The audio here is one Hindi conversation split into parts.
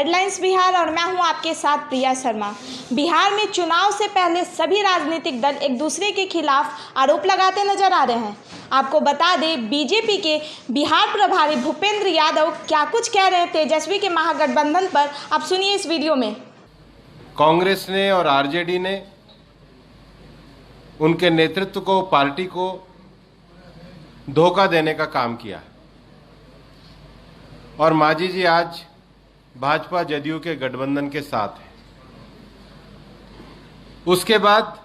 हेडलाइंस बिहार और मैं हूं आपके साथ प्रिया शर्मा। बिहार में चुनाव से पहले सभी राजनीतिक दल एक दूसरे के खिलाफ आरोप लगाते नजर आ रहे हैं। आपको बता दें, बीजेपी के बिहार प्रभारी भूपेंद्र यादव क्या कुछ कह रहे हैं तेजस्वी के महागठबंधन पर, आप सुनिए इस वीडियो में। कांग्रेस ने और आरजेडी ने उनके नेतृत्व को, पार्टी को धोखा देने का काम किया और मांझी जी आज भाजपा जदयू के गठबंधन के साथ है। उसके बाद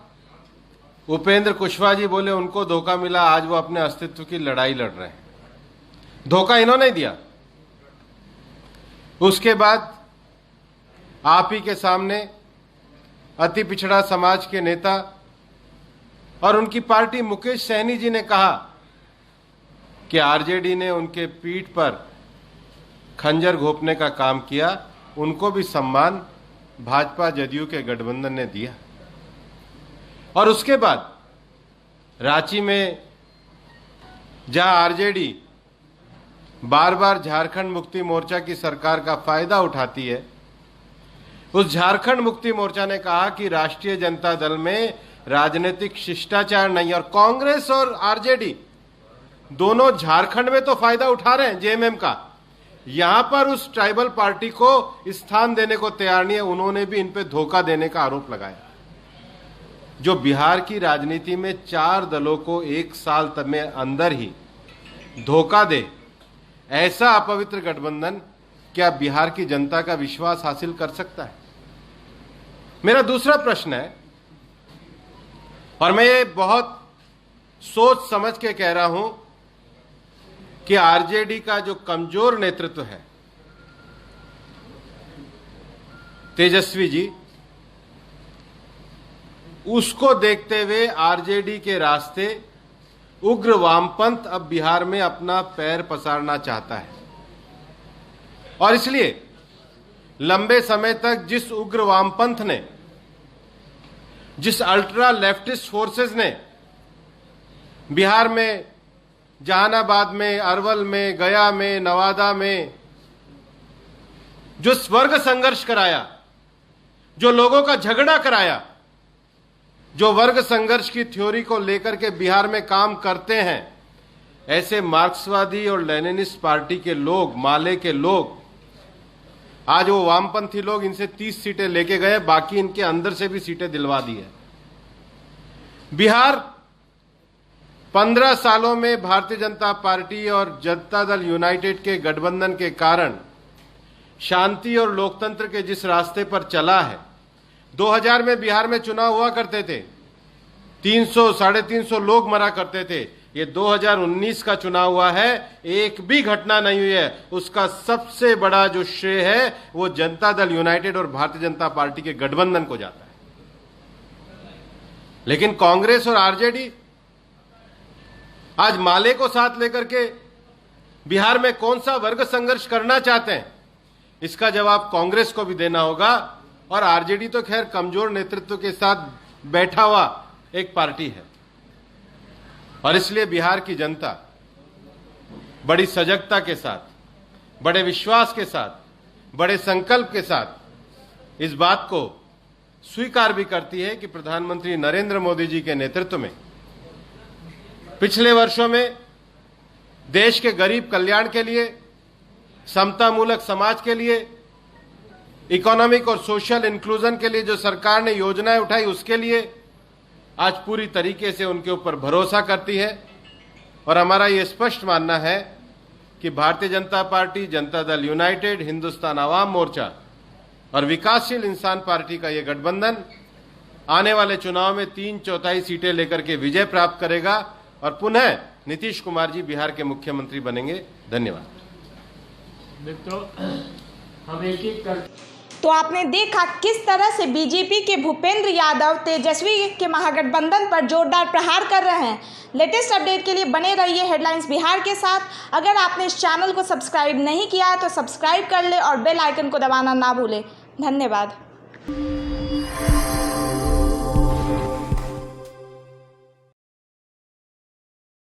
उपेंद्र कुशवाहा जी बोले उनको धोखा मिला, आज वो अपने अस्तित्व की लड़ाई लड़ रहे हैं। धोखा इन्होंने दिया। उसके बाद आप ही के सामने अति पिछड़ा समाज के नेता और उनकी पार्टी मुकेश सहनी जी ने कहा कि आरजेडी ने उनके पीठ पर खंजर घोंपने का काम किया। उनको भी सम्मान भाजपा जदयू के गठबंधन ने दिया। और उसके बाद रांची में जहां आरजेडी बार बार झारखंड मुक्ति मोर्चा की सरकार का फायदा उठाती है, उस झारखंड मुक्ति मोर्चा ने कहा कि राष्ट्रीय जनता दल में राजनीतिक शिष्टाचार नहीं। और कांग्रेस और आरजेडी दोनों झारखंड में तो फायदा उठा रहे हैं जेएमएम का, यहां पर उस ट्राइबल पार्टी को स्थान देने को तैयार नहीं है। उन्होंने भी इन पे धोखा देने का आरोप लगाया। जो बिहार की राजनीति में 4 दलों को 1 साल तक में अंदर ही धोखा दे, ऐसा अपवित्र गठबंधन क्या बिहार की जनता का विश्वास हासिल कर सकता है? मेरा दूसरा प्रश्न है, और मैं ये बहुत सोच समझ के कह रहा हूं कि आरजेडी का जो कमजोर नेतृत्व है, तेजस्वी जी, उसको देखते हुए आरजेडी के रास्ते उग्र वामपंथ अब बिहार में अपना पैर पसारना चाहता है। और इसलिए लंबे समय तक जिस उग्र वामपंथ ने, जिस अल्ट्रा लेफ्टिस्ट फोर्सेस ने बिहार में, जहानाबाद में, अरवल में, गया में, नवादा में जो स्वर्ग संघर्ष कराया, जो लोगों का झगड़ा कराया, जो वर्ग संघर्ष की थ्योरी को लेकर के बिहार में काम करते हैं, ऐसे मार्क्सवादी और लेनिनिस्ट पार्टी के लोग, माले के लोग, आज वो वामपंथी लोग इनसे 30 सीटें लेके गए, बाकी इनके अंदर से भी सीटें दिलवा दी है। बिहार 15 सालों में भारतीय जनता पार्टी और जनता दल यूनाइटेड के गठबंधन के कारण शांति और लोकतंत्र के जिस रास्ते पर चला है, 2000 में बिहार में चुनाव हुआ करते थे, 300 साढ़े 300 लोग मरा करते थे। ये 2019 का चुनाव हुआ है, एक भी घटना नहीं हुई है। उसका सबसे बड़ा जो श्रेय है वो जनता दल यूनाइटेड और भारतीय जनता पार्टी के गठबंधन को जाता है। लेकिन कांग्रेस और आरजेडी आज माले को साथ लेकर के बिहार में कौन सा वर्ग संघर्ष करना चाहते हैं, इसका जवाब कांग्रेस को भी देना होगा। और आरजेडी तो खैर कमजोर नेतृत्व के साथ बैठा हुआ एक पार्टी है, और इसलिए बिहार की जनता बड़ी सजगता के साथ, बड़े विश्वास के साथ, बड़े संकल्प के साथ इस बात को स्वीकार भी करती है कि प्रधानमंत्री नरेंद्र मोदी जी के नेतृत्व में पिछले वर्षों में देश के गरीब कल्याण के लिए, समतामूलक समाज के लिए, इकोनॉमिक और सोशल इंक्लूजन के लिए जो सरकार ने योजनाएं उठाई, उसके लिए आज पूरी तरीके से उनके ऊपर भरोसा करती है। और हमारा ये स्पष्ट मानना है कि भारतीय जनता पार्टी, जनता दल यूनाइटेड, हिंदुस्तान आवाम मोर्चा और विकासशील इंसान पार्टी का ये गठबंधन आने वाले चुनाव में 3/4 सीटें लेकर के विजय प्राप्त करेगा और पुनः नीतीश कुमार जी बिहार के मुख्यमंत्री बनेंगे। धन्यवाद। मित्रों, हम एक तो आपने देखा किस तरह से बीजेपी के भूपेंद्र यादव तेजस्वी के महागठबंधन पर जोरदार प्रहार कर रहे हैं। लेटेस्ट अपडेट के लिए बने रहिए हेडलाइंस बिहार के साथ। अगर आपने इस चैनल को सब्सक्राइब नहीं किया है तो सब्सक्राइब कर ले और बेल आइकन को दबाना ना भूलें। धन्यवाद।